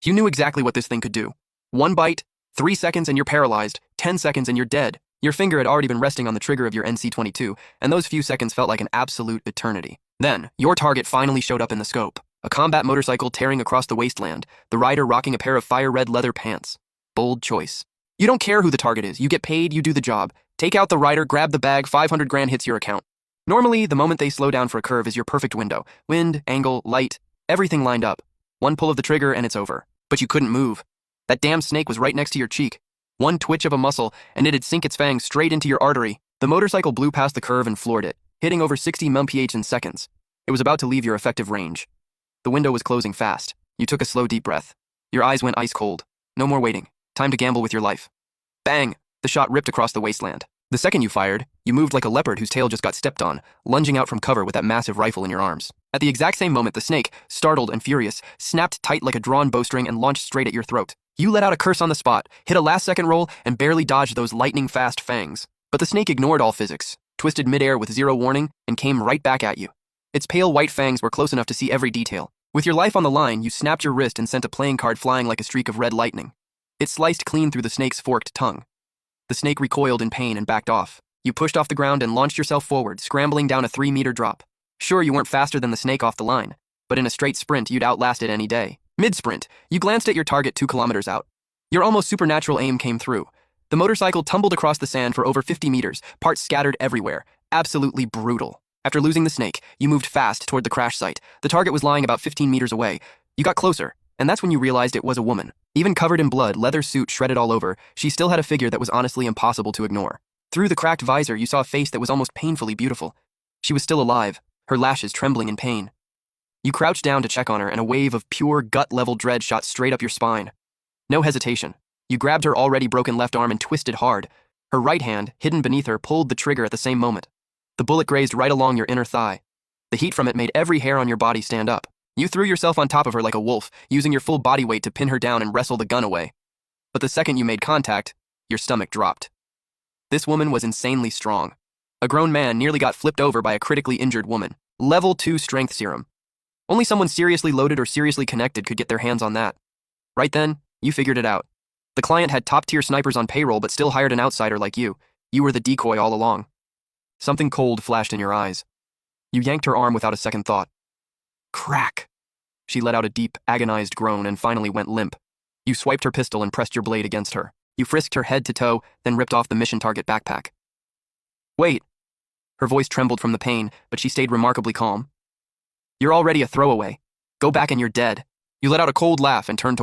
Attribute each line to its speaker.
Speaker 1: You knew exactly what this thing could do. One bite, 3 seconds and you're paralyzed, 10 seconds and you're dead. Your finger had already been resting on the trigger of your NC-22, and those few seconds felt like an absolute eternity. Then, your target finally showed up in the scope. A combat motorcycle tearing across the wasteland, the rider rocking a pair of fire-red leather pants. Bold choice. You don't care who the target is, you get paid, you do the job. Take out the rider, grab the bag, 500 grand hits your account. Normally, the moment they slow down for a curve is your perfect window. Wind, angle, light, everything lined up. One pull of the trigger and it's over. But you couldn't move. That damn snake was right next to your cheek. One twitch of a muscle, and it'd sink its fangs straight into your artery. The motorcycle blew past the curve and floored it, hitting over 60 mph in seconds. It was about to leave your effective range. The window was closing fast. You took a slow, deep breath. Your eyes went ice cold. No more waiting. Time to gamble with your life. Bang! The shot ripped across the wasteland. The second you fired, you moved like a leopard whose tail just got stepped on, lunging out from cover with that massive rifle in your arms. At the exact same moment, the snake, startled and furious, snapped tight like a drawn bowstring and launched straight at your throat. You let out a curse on the spot, hit a last-second roll, and barely dodged those lightning-fast fangs. But the snake ignored all physics, twisted midair with zero warning, and came right back at you. Its pale white fangs were close enough to see every detail. With your life on the line, you snapped your wrist and sent a playing card flying like a streak of red lightning. It sliced clean through the snake's forked tongue. The snake recoiled in pain and backed off. You pushed off the ground and launched yourself forward, scrambling down a 3-meter drop. Sure, you weren't faster than the snake off the line, but in a straight sprint, you'd outlast it any day. Mid-sprint, you glanced at your target 2 kilometers out. Your almost supernatural aim came through. The motorcycle tumbled across the sand for over 50 meters, parts scattered everywhere. Absolutely brutal. After losing the snake, you moved fast toward the crash site. The target was lying about 15 meters away. You got closer, and that's when you realized it was a woman. Even covered in blood, leather suit shredded all over, she still had a figure that was honestly impossible to ignore. Through the cracked visor, you saw a face that was almost painfully beautiful. She was still alive, her lashes trembling in pain. You crouched down to check on her, and a wave of pure gut-level dread shot straight up your spine. No hesitation. You grabbed her already broken left arm and twisted hard. Her right hand, hidden beneath her, pulled the trigger at the same moment. The bullet grazed right along your inner thigh. The heat from it made every hair on your body stand up. You threw yourself on top of her like a wolf, using your full body weight to pin her down and wrestle the gun away. But the second you made contact, your stomach dropped. This woman was insanely strong. A grown man nearly got flipped over by a critically injured woman. Level 2 strength serum. Only someone seriously loaded or seriously connected could get their hands on that. Right then, you figured it out. The client had top-tier snipers on payroll but still hired an outsider like you. You were the decoy all along. Something cold flashed in your eyes. You yanked her arm without a second thought. Crack! She let out a deep, agonized groan and finally went limp. You swiped her pistol and pressed your blade against her. You frisked her head to toe, then ripped off the mission target backpack. Wait! Her voice trembled from the pain, but she stayed remarkably calm. You're already a throwaway. Go back and you're dead. You let out a cold laugh and turned